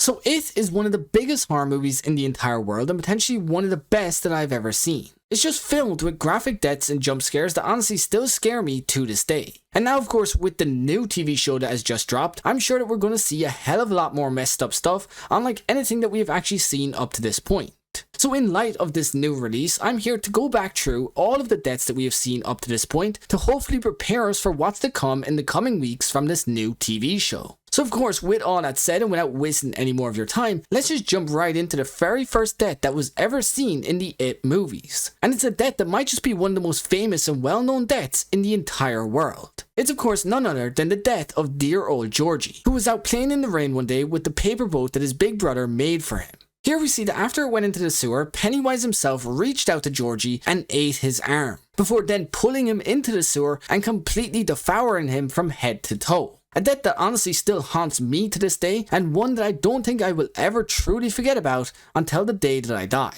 So It is one of the biggest horror movies in the entire world and potentially one of the best that I've ever seen. It's just filled with graphic deaths and jump scares that honestly still scare me to this day. And now of course with the new TV show that has just dropped, I'm sure that we're going to see a hell of a lot more messed up stuff, unlike anything that we have actually seen up to this point. So in light of this new release, I'm here to go back through all of the deaths that we have seen up to this point to hopefully prepare us for what's to come in the coming weeks from this new TV show. So of course, with all that said and without wasting any more of your time, let's just jump right into the very first death that was ever seen in the It movies. And it's a death that might just be one of the most famous and well-known deaths in the entire world. It's of course none other than the death of dear old Georgie, who was out playing in the rain one day with the paper boat that his big brother made for him. Here we see that after it went into the sewer, Pennywise himself reached out to Georgie and ate his arm, before then pulling him into the sewer and completely devouring him from head to toe. A death that honestly still haunts me to this day, and one that I don't think I will ever truly forget about until the day that I die.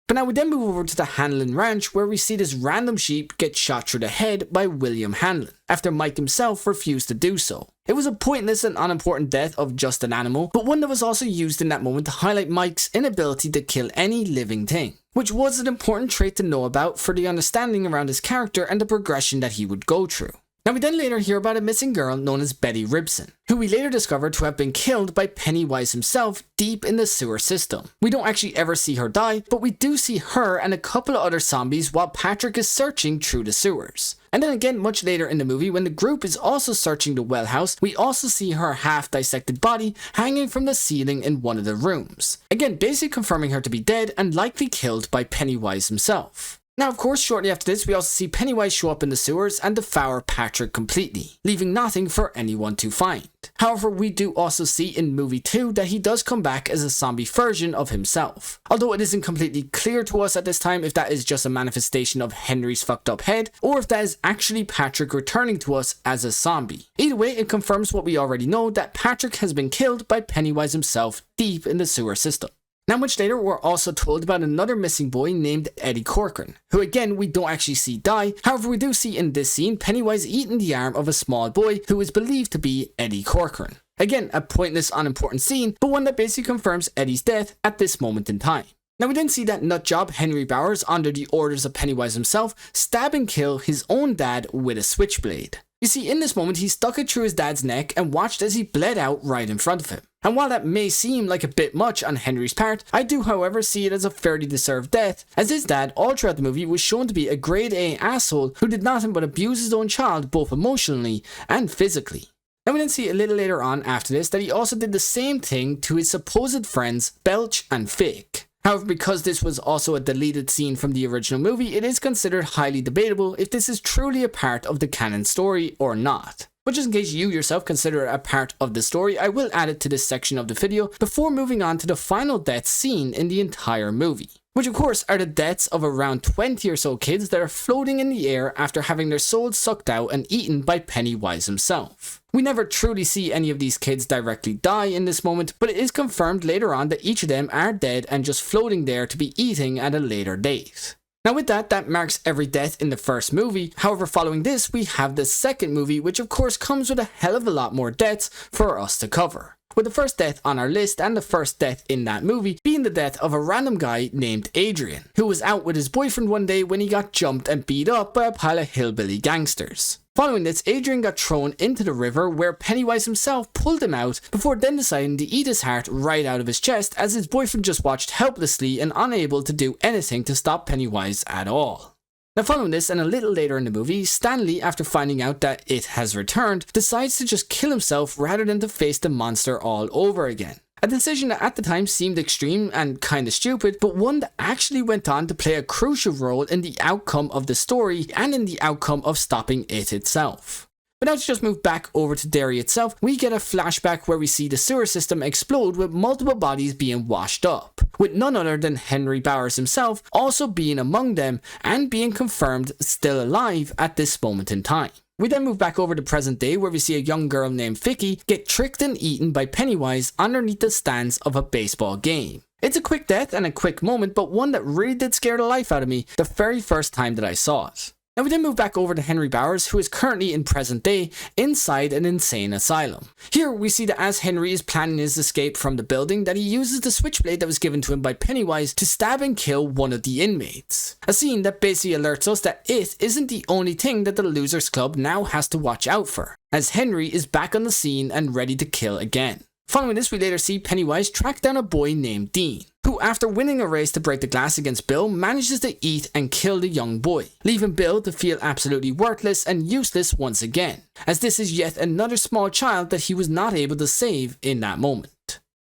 But now we then move over to the Hanlon Ranch, where we see this random sheep get shot through the head by William Hanlon, after Mike himself refused to do so. It was a pointless and unimportant death of just an animal, but one that was also used in that moment to highlight Mike's inability to kill any living thing, which was an important trait to know about for the understanding around his character and the progression that he would go through. Now we then later hear about a missing girl known as Betty Ribson, who we later discovered to have been killed by Pennywise himself deep in the sewer system. We don't actually ever see her die, but we do see her and a couple of other zombies while Patrick is searching through the sewers. And then again much later in the movie, when the group is also searching the well house, we also see her half dissected body hanging from the ceiling in one of the rooms. Again basically confirming her to be dead and likely killed by Pennywise himself. Now of course shortly after this we also see Pennywise show up in the sewers and devour Patrick completely, leaving nothing for anyone to find. However, we do also see in movie 2 that he does come back as a zombie version of himself. Although it isn't completely clear to us at this time if that is just a manifestation of Henry's fucked up head, or if that is actually Patrick returning to us as a zombie. Either way, it confirms what we already know, that Patrick has been killed by Pennywise himself deep in the sewer system. Now much later we're also told about another missing boy named Eddie Corcoran, who again we don't actually see die. However, we do see in this scene Pennywise eating the arm of a small boy who is believed to be Eddie Corcoran. Again, a pointless, unimportant scene, but one that basically confirms Eddie's death at this moment in time. Now we then see that nutjob Henry Bowers, under the orders of Pennywise himself, stab and kill his own dad with a switchblade. You see, in this moment he stuck it through his dad's neck and watched as he bled out right in front of him. And while that may seem like a bit much on Henry's part, I do however see it as a fairly deserved death, as his dad all throughout the movie was shown to be a grade A asshole who did nothing but abuse his own child both emotionally and physically. And we then see a little later on after this that he also did the same thing to his supposed friends Belch and Fig. However, because this was also a deleted scene from the original movie, it is considered highly debatable if this is truly a part of the canon story or not. But just in case you yourself consider it a part of the story, I will add it to this section of the video before moving on to the final death scene in the entire movie. Which of course are the deaths of around 20 or so kids that are floating in the air after having their souls sucked out and eaten by Pennywise himself. We never truly see any of these kids directly die in this moment, but it is confirmed later on that each of them are dead and just floating there to be eating at a later date. Now with that, that marks every death in the first movie. However, following this, we have the second movie, which of course comes with a hell of a lot more deaths for us to cover. With the first death on our list and the first death in that movie being the death of a random guy named Adrian, who was out with his boyfriend one day when he got jumped and beat up by a pile of hillbilly gangsters. Following this, Adrian got thrown into the river where Pennywise himself pulled him out before then deciding to eat his heart right out of his chest as his boyfriend just watched helplessly and unable to do anything to stop Pennywise at all. Now following this and a little later in the movie, Stanley, after finding out that it has returned, decides to just kill himself rather than to face the monster all over again. A decision that at the time seemed extreme and kinda stupid, but one that actually went on to play a crucial role in the outcome of the story and in the outcome of stopping it itself. But now to just move back over to Derry itself, we get a flashback where we see the sewer system explode with multiple bodies being washed up, with none other than Henry Bowers himself also being among them and being confirmed still alive at this moment in time. We then move back over to present day where we see a young girl named Vicky get tricked and eaten by Pennywise underneath the stands of a baseball game. It's a quick death and a quick moment, but one that really did scare the life out of me the very first time that I saw it. Now we then move back over to Henry Bowers, who is currently in present day inside an insane asylum. Here we see that as Henry is planning his escape from the building, that he uses the switchblade that was given to him by Pennywise to stab and kill one of the inmates. A scene that basically alerts us that it isn't the only thing that the Losers Club now has to watch out for, as Henry is back on the scene and ready to kill again. Following this, we later see Pennywise track down a boy named Dean, who after winning a race to break the glass against Bill manages to eat and kill the young boy, leaving Bill to feel absolutely worthless and useless once again, as this is yet another small child that he was not able to save in that moment.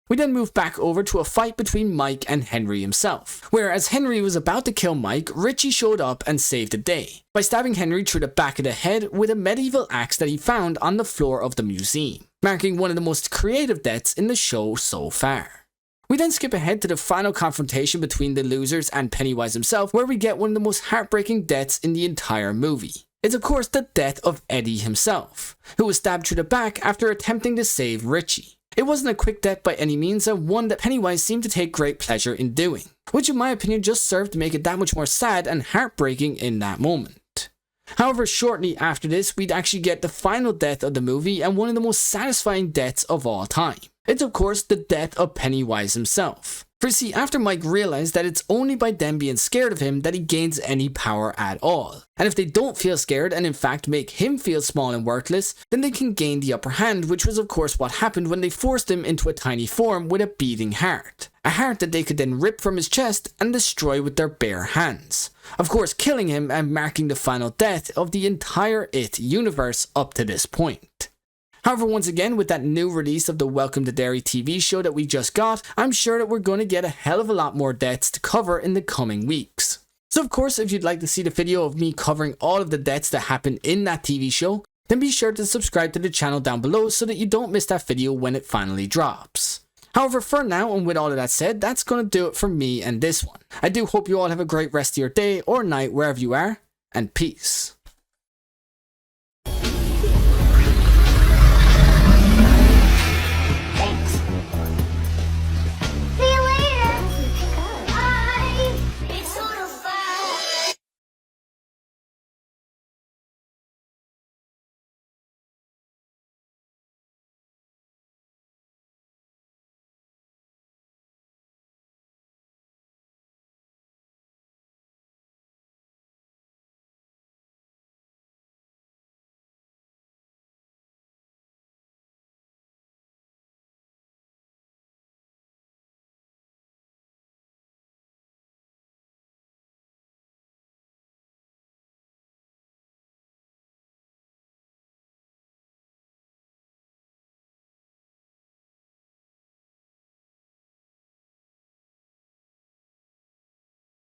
We then move back over to a fight between Mike and Henry himself, where as Henry was about to kill Mike, Richie showed up and saved the day, by stabbing Henry through the back of the head with a medieval axe that he found on the floor of the museum, marking one of the most creative deaths in the show so far. We then skip ahead to the final confrontation between the losers and Pennywise himself, where we get one of the most heartbreaking deaths in the entire movie. It's of course the death of Eddie himself, who was stabbed through the back after attempting to save Richie. It wasn't a quick death by any means, and one that Pennywise seemed to take great pleasure in doing, which in my opinion just served to make it that much more sad and heartbreaking in that moment. However, shortly after this, we'd actually get the final death of the movie and one of the most satisfying deaths of all time. It's of course the death of Pennywise himself. For see, after Mike realized that it's only by them being scared of him that he gains any power at all. And if they don't feel scared and in fact make him feel small and worthless, then they can gain the upper hand, which was of course what happened when they forced him into a tiny form with a beating heart. A heart that they could then rip from his chest and destroy with their bare hands. Of course killing him and marking the final death of the entire It universe up to this point. However, once again, with that new release of the Welcome to Derry TV show that we just got, I'm sure that we're going to get a hell of a lot more deaths to cover in the coming weeks. So of course, if you'd like to see the video of me covering all of the deaths that happen in that TV show, then be sure to subscribe to the channel down below so that you don't miss that video when it finally drops. However, for now, and with all of that said, that's going to do it for me and this one. I do hope you all have a great rest of your day or night wherever you are, and peace.